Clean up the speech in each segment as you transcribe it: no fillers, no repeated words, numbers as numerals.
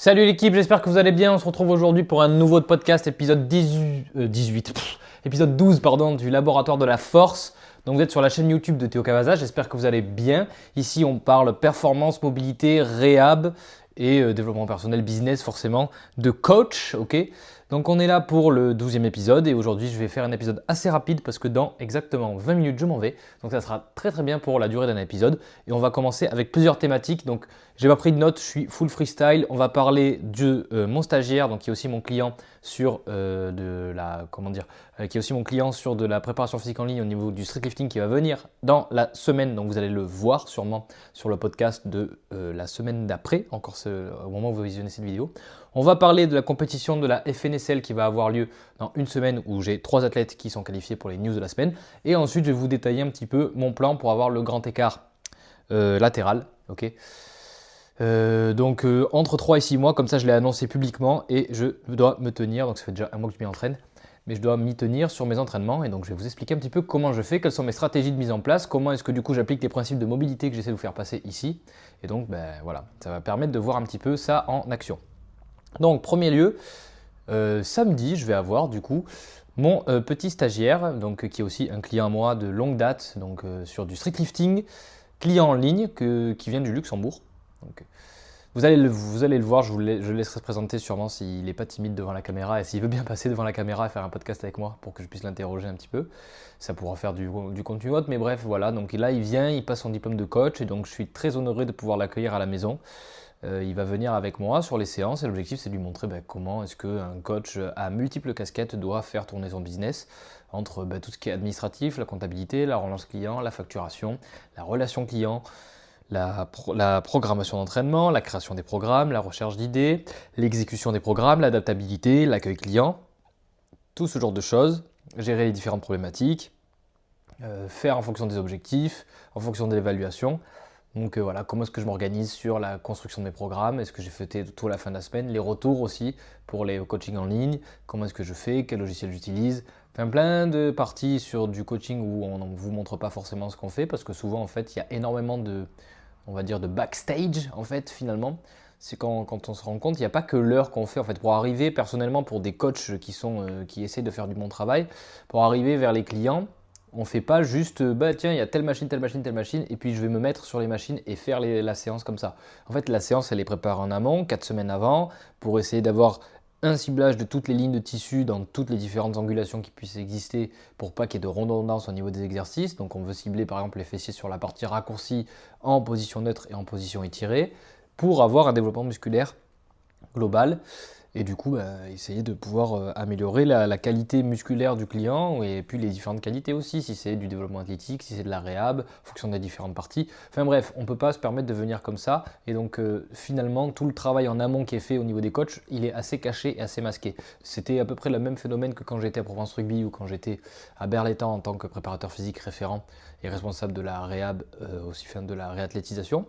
Salut l'équipe, j'espère que vous allez bien. On se retrouve aujourd'hui pour un nouveau podcast, épisode 12 pardon, du laboratoire de la force. Donc vous êtes sur la chaîne YouTube de Théo Cavazza, j'espère que vous allez bien. Ici on parle performance, mobilité, réhab et développement personnel, business forcément, de coach, ok. Donc on est là pour le 12e épisode et aujourd'hui je vais faire un épisode assez rapide parce que dans exactement 20 minutes je m'en vais. Donc ça sera très très bien pour la durée d'un épisode et on va commencer avec plusieurs thématiques. Donc j'ai pas pris de notes, je suis full freestyle. On va parler de mon stagiaire, donc qui est aussi mon client sur qui est aussi mon client sur de la préparation physique en ligne au niveau du street lifting qui va venir dans la semaine. Donc vous allez le voir sûrement sur le podcast de la semaine d'après, au moment où vous visionnez cette vidéo. On va parler de la compétition de la FNSL qui va avoir lieu dans une semaine où j'ai 3 athlètes qui sont qualifiés pour les news de la semaine. Et ensuite, je vais vous détailler un petit peu mon plan pour avoir le grand écart latéral. Okay. Donc entre 3 et 6 mois, comme ça je l'ai annoncé publiquement et je dois me tenir. Donc ça fait déjà un mois que je m'y entraîne, mais je dois m'y tenir sur mes entraînements. Et donc je vais vous expliquer un petit peu comment je fais, quelles sont mes stratégies de mise en place, comment est-ce que du coup j'applique les principes de mobilité que j'essaie de vous faire passer ici. Et donc voilà, ça va permettre de voir un petit peu ça en action. Donc, premier lieu, samedi, je vais avoir du coup mon petit stagiaire, donc, qui est aussi un client à moi de longue date, donc sur du street lifting, client en ligne qui vient du Luxembourg. Donc, vous allez le voir, je le laisserai se présenter sûrement s'il n'est pas timide devant la caméra et s'il veut bien passer devant la caméra et faire un podcast avec moi pour que je puisse l'interroger un petit peu. Ça pourra faire du contenu autre, mais bref, voilà. Donc là, il vient, il passe son diplôme de coach et donc je suis très honoré de pouvoir l'accueillir à la maison. Il va venir avec moi sur les séances et l'objectif c'est de lui montrer comment est-ce qu'un coach à multiples casquettes doit faire tourner son business entre tout ce qui est administratif, la comptabilité, la relance client, la facturation, la relation client, la programmation d'entraînement, la création des programmes, la recherche d'idées, l'exécution des programmes, l'adaptabilité, l'accueil client, tout ce genre de choses, gérer les différentes problématiques, faire en fonction des objectifs, en fonction de l'évaluation. Donc voilà, comment est-ce que je m'organise sur la construction de mes programmes, est-ce que j'ai fait tout à la fin de la semaine, les retours aussi pour les coachings en ligne, comment est-ce que je fais, quel logiciel j'utilise, enfin plein de parties sur du coaching où on ne vous montre pas forcément ce qu'on fait parce que souvent en fait il y a énormément de backstage en fait finalement. C'est quand on se rend compte, il n'y a pas que l'heure qu'on fait en fait pour arriver personnellement pour des coachs qui essaient de faire du bon travail, pour arriver vers les clients. On ne fait pas juste, tiens, il y a telle machine, et puis je vais me mettre sur les machines et faire la séance comme ça. En fait, la séance, elle est préparée en amont, 4 semaines avant, pour essayer d'avoir un ciblage de toutes les lignes de tissu dans toutes les différentes angulations qui puissent exister pour pas qu'il y ait de redondance au niveau des exercices. Donc on veut cibler par exemple les fessiers sur la partie raccourcie en position neutre et en position étirée pour avoir un développement musculaire global. Et du coup, essayer de pouvoir améliorer la qualité musculaire du client et puis les différentes qualités aussi, si c'est du développement athlétique, si c'est de la réhab, en fonction des différentes parties. Enfin bref, on ne peut pas se permettre de venir comme ça. Et donc finalement, tout le travail en amont qui est fait au niveau des coachs, il est assez caché et assez masqué. C'était à peu près le même phénomène que quand j'étais à Provence Rugby ou quand j'étais à Berlétan en tant que préparateur physique référent et responsable de la réhab, aussi de la réathlétisation.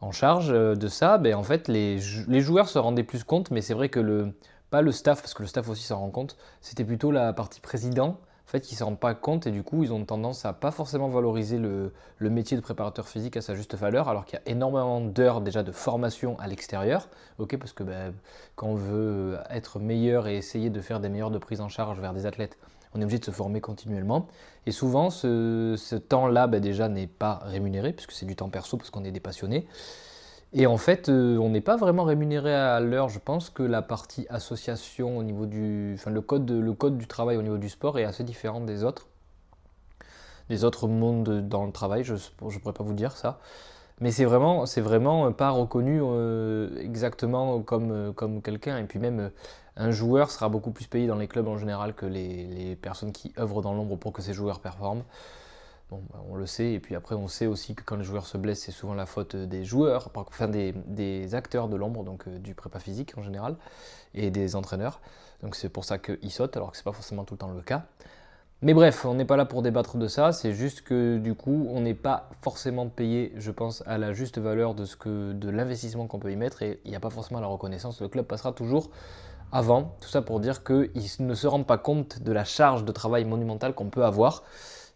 En charge de ça, en fait, les joueurs se rendaient plus compte, mais c'est vrai que pas le staff, parce que le staff aussi s'en rend compte, c'était plutôt la partie président, en fait, qui ne s'en rendent pas compte et du coup, ils ont tendance à pas forcément valoriser le métier de préparateur physique à sa juste valeur, alors qu'il y a énormément d'heures déjà de formation à l'extérieur, ok, parce que quand on veut être meilleur et essayer de faire des meilleures de prise en charge vers des athlètes, on est obligé de se former continuellement. Et souvent, ce temps-là, déjà, n'est pas rémunéré, puisque c'est du temps perso, parce qu'on est des passionnés. Et en fait, on n'est pas vraiment rémunéré à l'heure. Je pense que la partie association au niveau le code du travail au niveau du sport est assez différent des autres mondes dans le travail. Je ne pourrais pas vous dire ça. Mais c'est vraiment pas reconnu exactement comme quelqu'un. Et puis même, un joueur sera beaucoup plus payé dans les clubs en général que les personnes qui œuvrent dans l'ombre pour que ces joueurs performent. Bon, on le sait, et puis après on sait aussi que quand les joueurs se blessent, c'est souvent la faute des joueurs, enfin des acteurs de l'ombre, donc du prépa physique en général, et des entraîneurs. Donc c'est pour ça qu'ils sautent, alors que c'est pas forcément tout le temps le cas. Mais bref, on n'est pas là pour débattre de ça, c'est juste que du coup, on n'est pas forcément payé, je pense, à la juste valeur de l'investissement qu'on peut y mettre, et il n'y a pas forcément la reconnaissance. Le club passera toujours avant, tout ça pour dire qu'ils ne se rendent pas compte de la charge de travail monumentale qu'on peut avoir.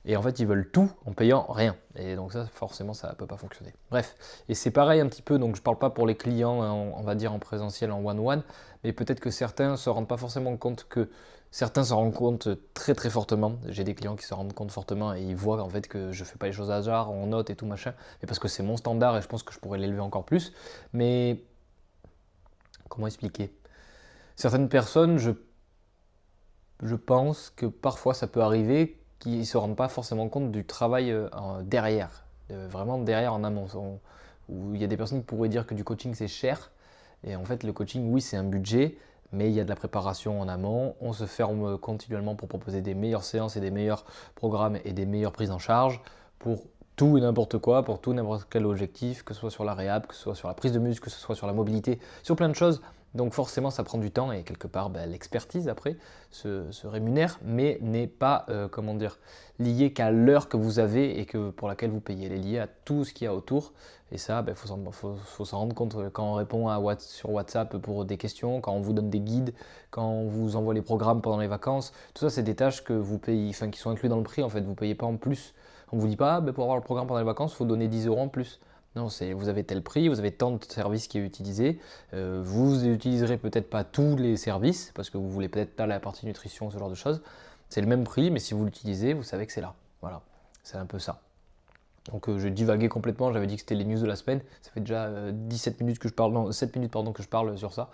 Et en fait, ils veulent tout en payant rien. Et donc ça, forcément, ça ne peut pas fonctionner. Bref, et c'est pareil un petit peu, donc je ne parle pas pour les clients, on va dire en présentiel, en one-one, mais peut-être que certains ne se rendent pas forcément compte que certains s'en rendent compte très très fortement. J'ai des clients qui se rendent compte fortement et ils voient en fait que je ne fais pas les choses à hasard, on note et tout machin, et parce que c'est mon standard et je pense que je pourrais l'élever encore plus. Mais comment expliquer? Certaines personnes, je pense que parfois ça peut arriver qu'ils ne se rendent pas forcément compte du travail derrière, vraiment derrière en amont. Où il y a des personnes qui pourraient dire que du coaching c'est cher. Et en fait, le coaching, oui, c'est un budget, mais il y a de la préparation en amont. On se ferme continuellement pour proposer des meilleures séances et des meilleurs programmes et des meilleures prises en charge pour tout et n'importe quoi, pour tout et n'importe quel objectif, que ce soit sur la réhab, que ce soit sur la prise de muscle, que ce soit sur la mobilité, sur plein de choses. Donc forcément, ça prend du temps et quelque part, l'expertise après se rémunère, mais n'est pas, comment dire, liée qu'à l'heure que vous avez et pour laquelle vous payez. Elle est liée à tout ce qu'il y a autour. Et ça, faut s'en rendre compte quand on répond sur WhatsApp pour des questions, quand on vous donne des guides, quand on vous envoie les programmes pendant les vacances. Tout ça, c'est des tâches que vous payez, enfin, qui sont inclus dans le prix en fait. Vous ne payez pas en plus. On ne vous dit pas, pour avoir le programme pendant les vacances, il faut donner 10 euros en plus. Non, vous avez tel prix, vous avez tant de services qui est utilisé. Vous n'utiliserez peut-être pas tous les services parce que vous voulez peut-être pas la partie nutrition, ce genre de choses. C'est le même prix, mais si vous l'utilisez, vous savez que c'est là. Voilà, c'est un peu ça. Donc je divaguais complètement, j'avais dit que c'était les news de la semaine. Ça fait déjà 17 minutes que je parle, non, 7 minutes pardon, que je parle sur ça.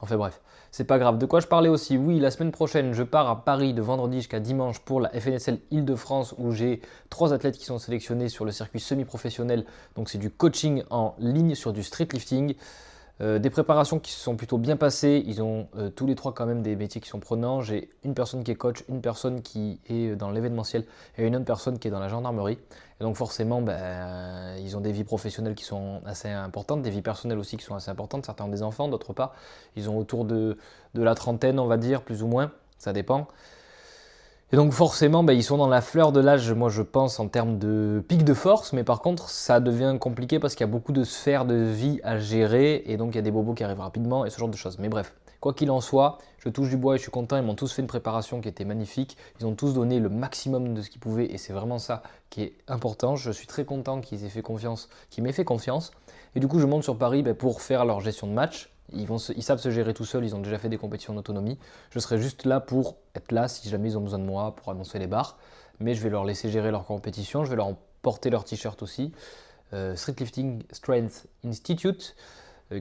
Enfin bref, c'est pas grave. De quoi je parlais aussi? Oui, la semaine prochaine, je pars à Paris de vendredi jusqu'à dimanche pour la FNSL Île-de-France où j'ai 3 athlètes qui sont sélectionnés sur le circuit semi-professionnel. Donc c'est du coaching en ligne sur du street lifting. Des préparations qui se sont plutôt bien passées. Ils ont tous les 3 quand même des métiers qui sont prenants. J'ai une personne qui est coach, une personne qui est dans l'événementiel et une autre personne qui est dans la gendarmerie. Et donc forcément, ils ont des vies professionnelles qui sont assez importantes, des vies personnelles aussi qui sont assez importantes. Certains ont des enfants, d'autres pas. Ils ont autour de la trentaine, on va dire, plus ou moins. Ça dépend. Et donc forcément, ils sont dans la fleur de l'âge, moi je pense, en termes de pic de force, mais par contre, ça devient compliqué parce qu'il y a beaucoup de sphères de vie à gérer, et donc il y a des bobos qui arrivent rapidement, et ce genre de choses. Mais bref, quoi qu'il en soit, je touche du bois et je suis content, ils m'ont tous fait une préparation qui était magnifique, ils ont tous donné le maximum de ce qu'ils pouvaient, et c'est vraiment ça qui est important. Je suis très content qu'ils m'aient fait confiance, et du coup je monte sur Paris pour faire leur gestion de match. Ils savent se gérer tout seuls, ils ont déjà fait des compétitions d'autonomie. Je serai juste là pour être là si jamais ils ont besoin de moi pour annoncer les barres. Mais je vais leur laisser gérer leur compétition, je vais leur porter leur t-shirt aussi. Street Lifting Strength Institute,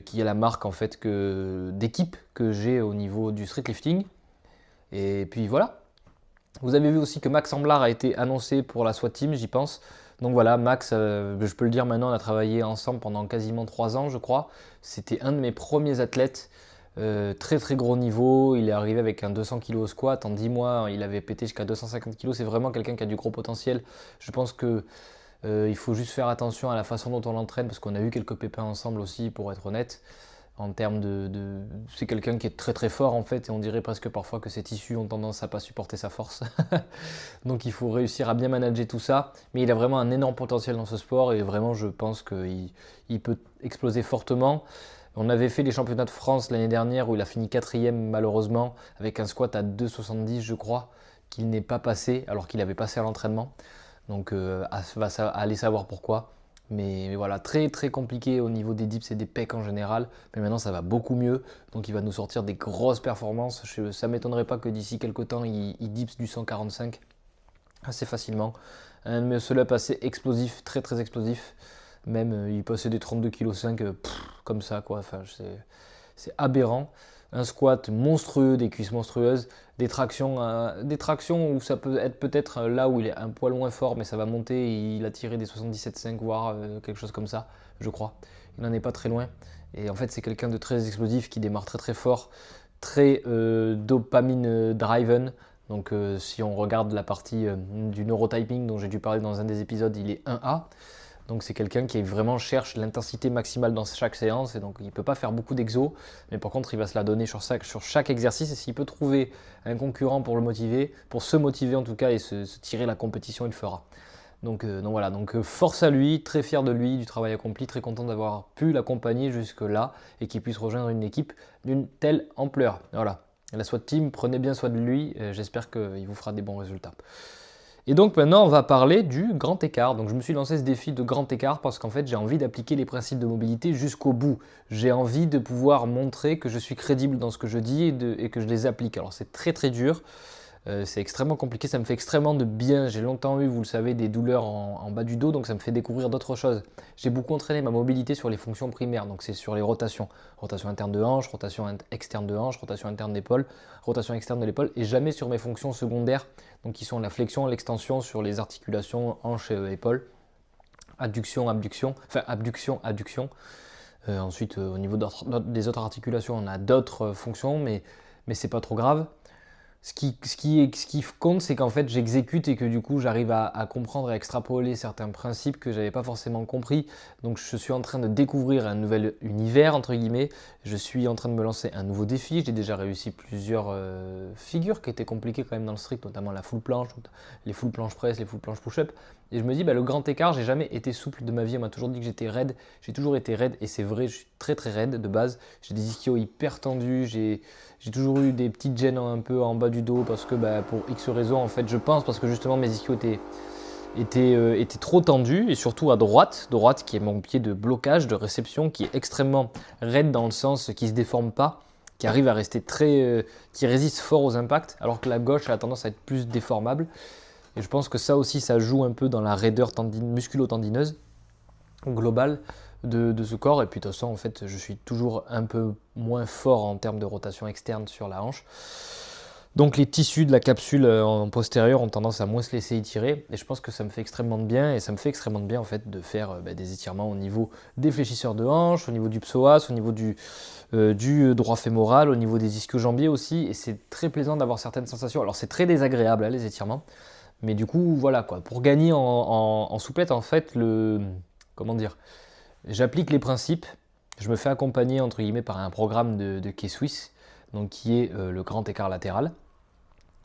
qui est la marque en fait d'équipe que j'ai au niveau du street lifting. Et puis voilà. Vous avez vu aussi que Max Amblard a été annoncé pour la SWAT Team, j'y pense. Donc voilà, Max, je peux le dire maintenant, on a travaillé ensemble pendant quasiment 3 ans, je crois. C'était un de mes premiers athlètes, très très gros niveau. Il est arrivé avec un 200 kg au squat. En 10 mois, il avait pété jusqu'à 250 kg. C'est vraiment quelqu'un qui a du gros potentiel. Je pense que il faut juste faire attention à la façon dont on l'entraîne parce qu'on a eu quelques pépins ensemble aussi, pour être honnête. En termes c'est quelqu'un qui est très très fort en fait, et on dirait presque parfois que ses tissus ont tendance à pas supporter sa force. Donc il faut réussir à bien manager tout ça, mais il a vraiment un énorme potentiel dans ce sport et vraiment je pense qu'il peut exploser fortement. On avait fait les championnats de France l'année dernière où il a fini 4e malheureusement avec un squat à 2,70 je crois, qu'il n'est pas passé alors qu'il avait passé à l'entraînement. Donc aller savoir pourquoi. Mais voilà, très très compliqué au niveau des dips et des pecs en général. Mais maintenant ça va beaucoup mieux. Donc il va nous sortir des grosses performances. Ça ne m'étonnerait pas que d'ici quelques temps il dips du 145 assez facilement. Un muscle-up assez explosif, très très explosif. Même il passait des 32,5 kg comme ça quoi. Enfin, c'est aberrant. Un squat monstrueux, des cuisses monstrueuses, des tractions où ça peut être peut-être là où il est un poil moins fort, mais ça va monter. Il a tiré des 77,5 voire quelque chose comme ça, je crois. Il n'en est pas très loin. Et en fait, c'est quelqu'un de très explosif qui démarre très très fort, très dopamine driven. Donc si on regarde la partie du neurotyping dont j'ai dû parler dans un des épisodes, il est 1A. Donc c'est quelqu'un qui vraiment cherche l'intensité maximale dans chaque séance et donc il ne peut pas faire beaucoup d'exos, mais par contre il va se la donner sur chaque exercice et s'il peut trouver un concurrent pour le motiver, pour se motiver en tout cas et se tirer la compétition, il le fera. Donc voilà, force à lui, très fier de lui, du travail accompli, très content d'avoir pu l'accompagner jusque là et qu'il puisse rejoindre une équipe d'une telle ampleur. Voilà, la SWAT Team, prenez bien soin de lui, j'espère qu'il vous fera des bons résultats. Et donc maintenant, on va parler du grand écart. Donc je me suis lancé ce défi de grand écart parce qu'en fait, j'ai envie d'appliquer les principes de mobilité jusqu'au bout. J'ai envie de pouvoir montrer que je suis crédible dans ce que je dis et que je les applique. Alors c'est très très dur. C'est extrêmement compliqué, ça me fait extrêmement de bien. J'ai longtemps eu, vous le savez, des douleurs en bas du dos, donc ça me fait découvrir d'autres choses. J'ai beaucoup entraîné ma mobilité sur les fonctions primaires, donc c'est sur les rotations. Rotation interne de hanche, rotation externe de hanche, rotation interne d'épaule, rotation externe de l'épaule, et jamais sur mes fonctions secondaires, donc qui sont la flexion, l'extension sur les articulations hanche et épaule, adduction, abduction, enfin abduction, adduction. Ensuite, au niveau des autres articulations, on a d'autres fonctions, mais c'est pas trop grave. Ce qui compte, c'est qu'en fait, j'exécute et que du coup, j'arrive à comprendre et à extrapoler certains principes que je n'avais pas forcément compris. Donc, je suis en train de découvrir un nouvel univers, entre guillemets. Je suis en train de me lancer un nouveau défi. J'ai déjà réussi plusieurs figures qui étaient compliquées quand même dans le strict, notamment la full planche, les full planche press, les full planche push-up. Et je me dis, le grand écart, j'ai jamais été souple de ma vie. On m'a toujours dit que j'étais raide. J'ai toujours été raide et c'est vrai, je suis très très raide de base. J'ai des ischios hyper tendus. J'ai toujours eu des petites gênes un peu en bas du dos parce que pour X raisons, en fait, je pense parce que justement mes ischios étaient trop tendus et surtout à droite qui est mon pied de blocage, de réception, qui est extrêmement raide dans le sens qui ne se déforme pas, qui arrive à rester qui résiste fort aux impacts, alors que la gauche a tendance à être plus déformable. Et je pense que ça aussi, ça joue un peu dans la raideur musculo-tendineuse globale de ce corps. Et puis de toute façon, en fait, je suis toujours un peu moins fort en termes de rotation externe sur la hanche. Donc les tissus de la capsule en postérieur ont tendance à moins se laisser étirer. Et je pense que ça me fait extrêmement de bien. Et ça me fait extrêmement de bien en fait de faire des étirements au niveau des fléchisseurs de hanche, au niveau du psoas, au niveau du droit fémoral, au niveau des ischio-jambiers aussi. Et c'est très plaisant d'avoir certaines sensations. Alors c'est très désagréable les étirements. Mais du coup, voilà quoi. Pour gagner en souplesse, en fait, comment dire, j'applique les principes. Je me fais accompagner entre guillemets par un programme de K-Swiss, donc qui est le grand écart latéral,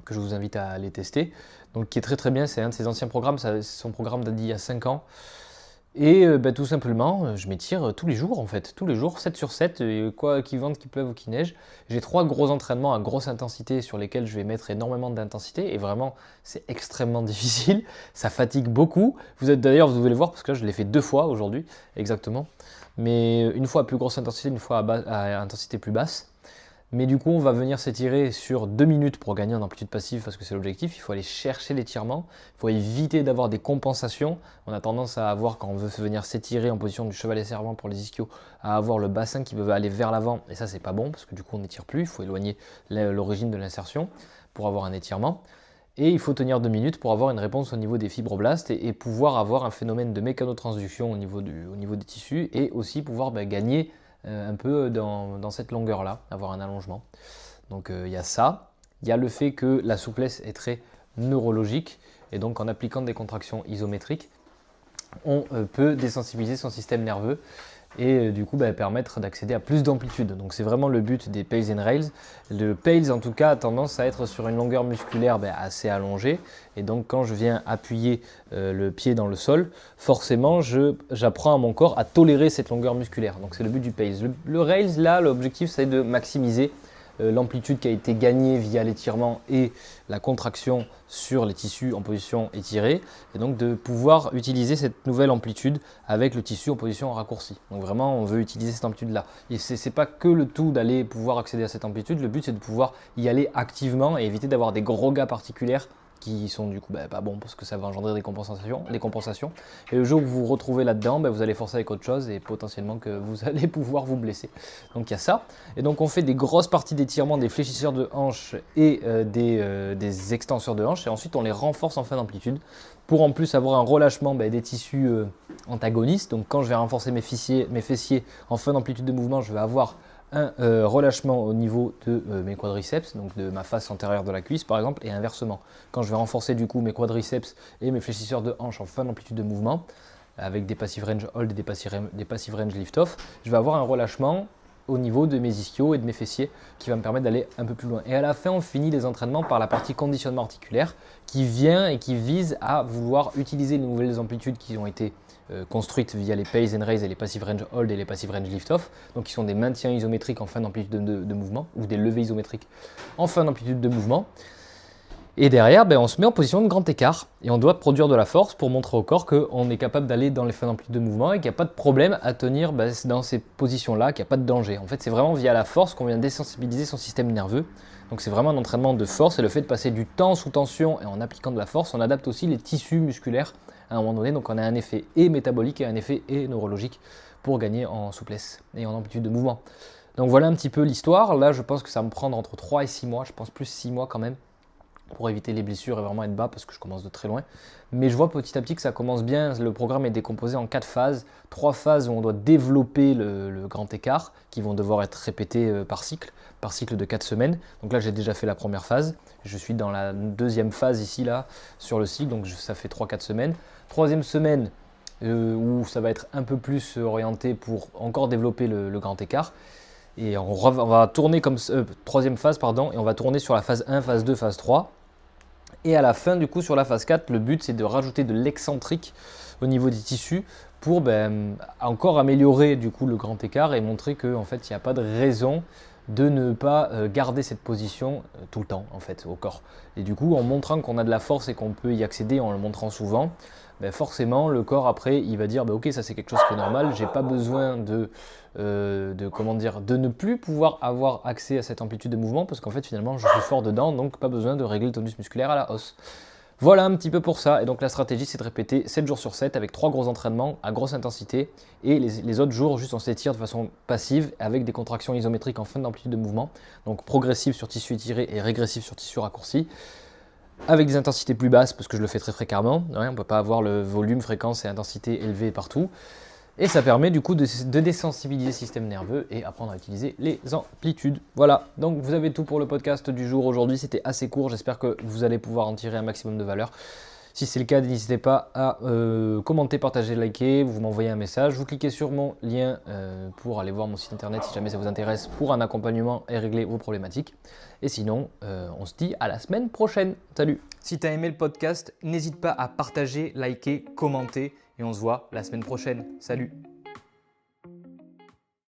que je vous invite à aller tester. Donc qui est très très bien. C'est un de ses anciens programmes. C'est son programme d'il y a 5 ans. Et tout simplement, je m'étire tous les jours en fait, tous les jours, 7 sur 7, quoi qu'il vente, qu'il pleuve ou qu'il neige. J'ai 3 gros entraînements à grosse intensité sur lesquels je vais mettre énormément d'intensité et vraiment c'est extrêmement difficile, ça fatigue beaucoup. Vous devez le voir parce que là je l'ai fait 2 fois aujourd'hui exactement, mais une fois à plus grosse intensité, une fois à intensité plus basse. Mais du coup, on va venir s'étirer sur 2 minutes pour gagner en amplitude passive parce que c'est l'objectif. Il faut aller chercher l'étirement. Il faut éviter d'avoir des compensations. On a tendance à avoir, quand on veut venir s'étirer en position du chevalet servant pour les ischios, à avoir le bassin qui veut aller vers l'avant. Et ça, c'est pas bon parce que du coup, on n'étire plus. Il faut éloigner l'origine de l'insertion pour avoir un étirement. Et il faut tenir 2 minutes pour avoir une réponse au niveau des fibroblastes et pouvoir avoir un phénomène de mécanotransduction au niveau des tissus et aussi pouvoir gagner un peu dans cette longueur-là, avoir un allongement. Donc il y a ça. Il y a le fait que la souplesse est très neurologique et donc en appliquant des contractions isométriques, on peut désensibiliser son système nerveux et du coup permettre d'accéder à plus d'amplitude. Donc c'est vraiment le but des Pales and Rails. Le Pales en tout cas a tendance à être sur une longueur musculaire assez allongée et donc quand je viens appuyer le pied dans le sol, forcément j'apprends à mon corps à tolérer cette longueur musculaire. Donc c'est le but du Pales. Le Rails là, l'objectif c'est de maximiser l'amplitude qui a été gagnée via l'étirement et la contraction sur les tissus en position étirée et donc de pouvoir utiliser cette nouvelle amplitude avec le tissu en position raccourcie. Donc vraiment on veut utiliser cette amplitude là et c'est pas que le tout d'aller pouvoir accéder à cette amplitude, le but c'est de pouvoir y aller activement et éviter d'avoir des gros gaps particulières qui sont du coup pas bons parce que ça va engendrer des compensations. Et le jour où vous vous retrouvez là-dedans, vous allez forcer avec autre chose et potentiellement que vous allez pouvoir vous blesser. Donc il y a ça. Et donc on fait des grosses parties d'étirement des fléchisseurs de hanches et des extenseurs de hanches et ensuite on les renforce en fin d'amplitude pour en plus avoir un relâchement des tissus antagonistes. Donc quand je vais renforcer mes fessiers en fin d'amplitude de mouvement, je vais avoir un relâchement au niveau de mes quadriceps, donc de ma face antérieure de la cuisse par exemple, et inversement. Quand je vais renforcer du coup mes quadriceps et mes fléchisseurs de hanche en fin d'amplitude de mouvement, avec des passive range hold et des passive range lift off, je vais avoir un relâchement au niveau de mes ischios et de mes fessiers qui va me permettre d'aller un peu plus loin. Et à la fin, on finit les entraînements par la partie conditionnement articulaire qui vient et qui vise à vouloir utiliser les nouvelles amplitudes qui ont été construites via les Pales and Raise et les Passive Range Hold et les Passive Range Lift Off, donc qui sont des maintiens isométriques en fin d'amplitude de mouvement ou des levées isométriques en fin d'amplitude de mouvement. Et derrière, on se met en position de grand écart et on doit produire de la force pour montrer au corps qu'on est capable d'aller dans les phases d'amplitude de mouvement et qu'il n'y a pas de problème à tenir dans ces positions-là, qu'il n'y a pas de danger. En fait, c'est vraiment via la force qu'on vient désensibiliser son système nerveux. Donc c'est vraiment un entraînement de force et le fait de passer du temps sous tension et en appliquant de la force, on adapte aussi les tissus musculaires à un moment donné. Donc on a un effet et métabolique et un effet et neurologique pour gagner en souplesse et en amplitude de mouvement. Donc voilà un petit peu l'histoire. Là, je pense que ça va me prendre entre 3 et 6 mois, je pense plus 6 mois quand même, pour éviter les blessures et vraiment être bas parce que je commence de très loin. Mais je vois petit à petit que ça commence bien. Le programme est décomposé en 4 phases. 3 phases où on doit développer le grand écart qui vont devoir être répétées par cycle de 4 semaines. Donc là, j'ai déjà fait la première phase. Je suis dans la deuxième phase ici, là, sur le cycle. Donc ça fait 3-4 semaines. Troisième semaine, où ça va être un peu plus orienté pour encore développer le grand écart. Et on va tourner comme troisième phase, et on va tourner sur la phase 1, phase 2, phase 3. Et à la fin, du coup, sur la phase 4, le but, c'est de rajouter de l'excentrique au niveau des tissus pour encore améliorer du coup le grand écart et montrer qu'en fait, il n'y a pas de raison de ne pas garder cette position tout le temps en fait au corps. Et du coup, en montrant qu'on a de la force et qu'on peut y accéder en le montrant souvent, forcément le corps après il va dire ok, ça c'est quelque chose qui est normal, j'ai pas besoin de ne plus pouvoir avoir accès à cette amplitude de mouvement parce qu'en fait finalement je suis fort dedans, donc pas besoin de régler le tonus musculaire à la hausse. Voilà un petit peu pour ça, et donc la stratégie c'est de répéter 7 jours sur 7 avec 3 gros entraînements à grosse intensité et les autres jours juste on s'étire de façon passive avec des contractions isométriques en fin d'amplitude de mouvement, donc progressive sur tissu étiré et régressive sur tissu raccourci, avec des intensités plus basses parce que je le fais très fréquemment, on ne peut pas avoir le volume, fréquence et intensité élevés partout. Et ça permet du coup de désensibiliser le système nerveux et apprendre à utiliser les amplitudes. Voilà, donc vous avez tout pour le podcast du jour. Aujourd'hui, c'était assez court. J'espère que vous allez pouvoir en tirer un maximum de valeur. Si c'est le cas, n'hésitez pas à commenter, partager, liker, vous m'envoyez un message. Vous cliquez sur mon lien pour aller voir mon site internet si jamais ça vous intéresse pour un accompagnement et régler vos problématiques. Et sinon, on se dit à la semaine prochaine. Salut! Si tu as aimé le podcast, n'hésite pas à partager, liker, commenter. Et on se voit la semaine prochaine. Salut!